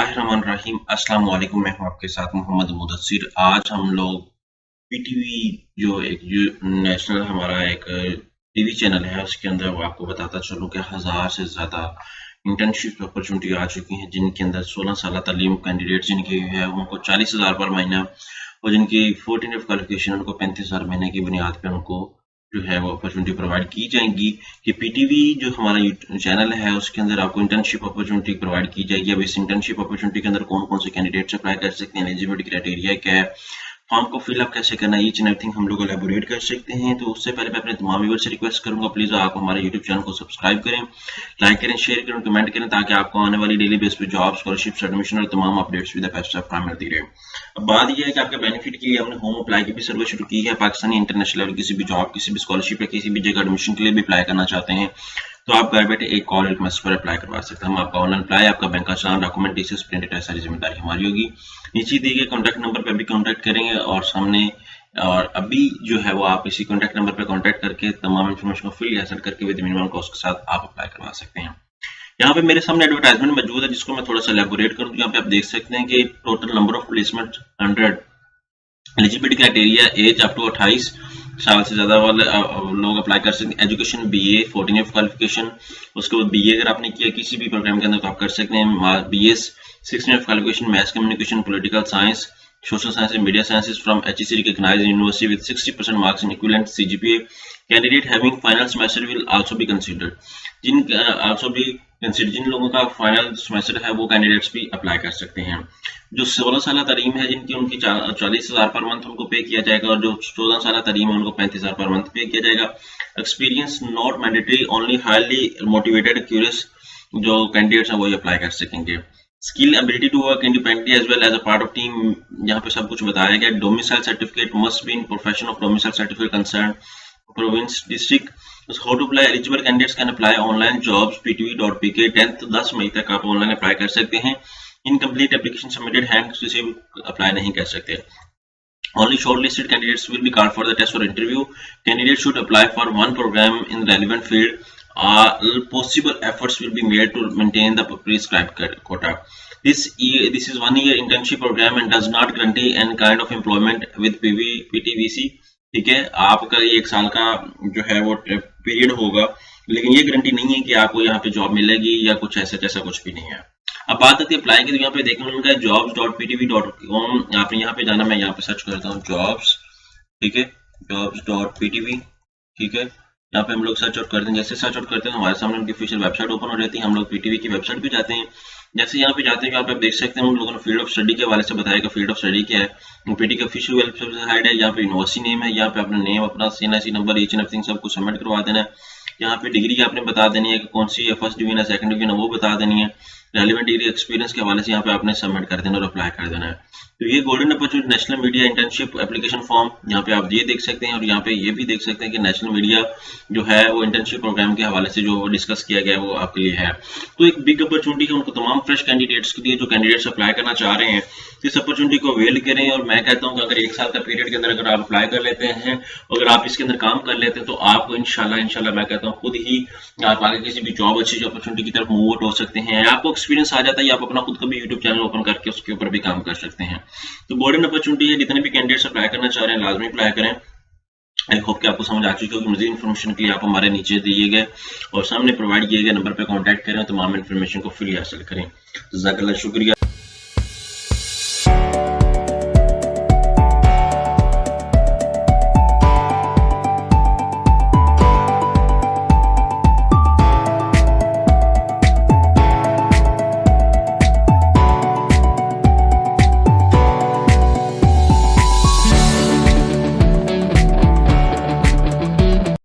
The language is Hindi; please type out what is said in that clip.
बिस्मिल्लाहिर्रहमानिर्रहीम। अस्सलाम वालेकुम। मैं हूं आपके साथ मोहम्मद मुदस्सिर। आज हम लोग पीटीवी जो नेशनल हमारा एक टीवी चैनल है उसके अंदर वो आपको बताता चलूं कि 1000 से ज़्यादा इंटर्नशिप अपॉर्चुनिटी आ चुकी हैं, जिनके अंदर 16 साल तालीम कैंडिडेट जिनकी है उनको 40,000 पर महीना और जिनकी 14 ईयर क्वालिफिकेशन उनको 35,000 महीने की बुनियाद पर उनको जो है वो अपॉर्चुनिटी प्रोवाइड की जाएंगी। कि पीटीवी जो हमारा चैनल है उसके अंदर आपको इंटर्नशिप अपॉर्चुनिटी प्रोवाइड की जाएगी। अब इस इंटर्नशिप अपॉर्चुनिटी के अंदर कौन कौन से कैंडिडेट्स अप्लाई कर सकते हैं, एलिजिबिलिटी क्राइटेरिया क्या है, फॉर्म को फिलअप कैसे करना है, ईच एंड एवरीथिंग हम लोग एलेबोरेट कर सकते हैं। तो उससे पहले मैं अपने तमाम व्यूअर्स से रिक्वेस्ट करूंगा, प्लीज आप हमारे यूट्यूब चैनल को सब्सक्राइब करें, लाइक करें, शेयर करें, कमेंट करें, ताकि आपको आने वाली डेली बेस पे जॉब, स्कॉलरशिप, एडमिशन और तमाम updates with the best of time मिलती रहे। अब बात यह है कि आपके बेनिफिट के लिए हमने होम अप्लाई की भी सर्विस शुरू की है। पाकिस्तानी इंटरनेशनल लेवल किसी भी जॉब, किसी भी स्कॉलरशिप या किसी भी जगह एडमिशन के लिए भी अप्लाई करना चाहते हैं तो आप घर बैठे एक कॉल एक मैसेज पर अप्लाई करवा सकते हैं। हम आपका ऑनलाइन अप्लाई, आपका बैंक का चालान, डॉक्यूमेंट, डिटेल्स, प्रिंट है, सारी जिम्मेदारी हमारी होगी। नीचे दिए गए कॉन्टैक्ट नंबर पर भी कॉन्टैक्ट करेंगे और सामने और अभी जो है वो आप इसी कॉन्टैक्ट नंबर पर कॉन्टैक्ट करके तमाम इन्फॉर्मेशन को फिल हासिल करके विद मिनिमम कॉस्ट के साथ आप अप्लाई करवा सकते हैं। यहाँ पे मेरे सामने एडवर्टाइजमेंट मौजूद है जिसको मैं थोड़ा सा एलेबोरेट करूँ। यहाँ पे आप देख सकते हैं कि total number of placement 100, eligibility criteria age up to 28 साल से ज्यादा वाले लोग अप्लाई कर सकते हैं। एजुकेशन बीए 14 ईयर क्वालिफिकेशन, उसके बाद बीए अगर आपने किया किसी भी प्रोग्राम के अंदर तो आप कर सकते हैं। BS 16 year qualification, maths communication, political science, social science and media sciences from HEC recognised university with 60% marks in equivalent CGPA. Candidate having final semester will also be considered. जिन लोगों का फाइनल सेमेस्टर है वो कैंडिडेट्स भी अप्लाई कर सकते हैं। जो 16 साल तरीम है जिनकी उनकी 40,000 पर मंथ उनको पे किया जाएगा और जो 14 साल तरीम है उनको 35,000 पर मंथ पे किया जाएगा। Experience not mandatory, only highly motivated curious जो कैंडिडेट्स हैं वही अप्लाई कर सकेंगे। Skill ability to work independently as well as a part of team, यहाँ पे सब कुछ बताया गया। Domicile certificate must be in profession of domicile certificate concern province district. How to apply, eligible candidates can apply online jobs ptv.pk। 10 मई तक आप ऑनलाइन अप्लाई कर सकते हैं। Incomplete application submitted hand receive apply नहीं कर सकते। Only shortlisted candidates will be called for the test or interview. Candidates should apply for one program in the relevant field. All possible efforts will be made to maintain the prescribed quota. This is 1 year internship program and does not guarantee any kind of employment with PTVC। ठीक है, आपका 1 साल का जो है वो पीरियड होगा, लेकिन ये गारंटी नहीं है कि आपको यहाँ पे जॉब मिलेगी या कुछ ऐसा कुछ भी नहीं है। अब बात आती है अप्लाई की, तो यहाँ पे देखना उनका jobs.ptv.com। आपने यहाँ पे जाना, मैं यहाँ पे सर्च करता हूँ जॉब्स, ठीक है, jobs.ptv, ठीक है। यहाँ पे हम लोग सर्च आउट करते हैं। जैसे सर्च आउट करते हैं हमारे सामने उनकी ऑफिशियल वेबसाइट ओपन हो जाती है। हम लोग पीटीवी की वेबसाइट पे जाते हैं। जैसे यहाँ पे जाते हैं, यहाँ पे आप देख सकते हैं उन लोगों ने फील्ड ऑफ स्टडी के हवाले से बताया कि फील्ड ऑफ स्टडी क्या है। पीटी की ऑफिशियल वेबसाइट है, यहाँ पे यूनिवर्सिटी नेम है, यहाँ पे अपना नेम, अपना CNIC number, each and everything सब कुछ सबमिट करवा देना है। यहाँ पे डिग्री आपने बता देनी है कि कौन सी है, फर्स्ट डिवीजन है, सेकंड डिवीजन है, वो बता देनी है। रेलिवेंट डिग्री एक्सपीरियंस के हवाले से यहाँ पे आपने सबमिट कर देना और अप्लाई कर देना है। तो ये golden opportunity national media internship application form, यहाँ पे आप ये देख सकते हैं और यहाँ पे ये भी देख सकते हैं कि नेशनल मीडिया जो है वो इंटर्नशिप प्रोग्राम के हवाले से जो डिस्कस किया गया है वो आपके लिए है। तो एक बिग अपॉर्चुनिटी है उनको तमाम फ्रेश कैंडिडेट्स के लिए जो कैंडिडेट्स अप्लाई करना चाह रहे हैं, इस अपॉर्चुनिटी को अवेल करें। और मैं कहता हूँ कि अगर 1 साल का पीरियड के अंदर अगर आप अप्लाई कर लेते हैं, अगर आप इसके अंदर काम कर लेते हैं, तो आपको इंशाल्लाह मैं कहता हूँ खुद ही आप आगे किसी भी जॉब अच्छी अपॉर्चुनिटी की तरफ मूव आउट हो सकते हैं। आपको एक्सपीरियंस आ जाता है, आप अपना खुद का भी यूट्यूब चैनल ओपन करके उसके ऊपर भी काम कर सकते हैं। तो गोल्डन अपॉर्चुनिटी है, जितने भी कैंडिडेट्स अप्लाई करना चाह रहे हैं लाजमी अप्लाई करें। आई होप कि आपको समझ आ चुकी होगी। मजीद इन्फॉर्मेशन के लिए आप हमारे नीचे दिए गए और सामने प्रोवाइड किए गए नंबर पर कॉन्टैक्ट करें, तमाम इन्फॉर्मेशन को फ्री हासिल करें। जज़ाकल्लाह, शुक्रिया।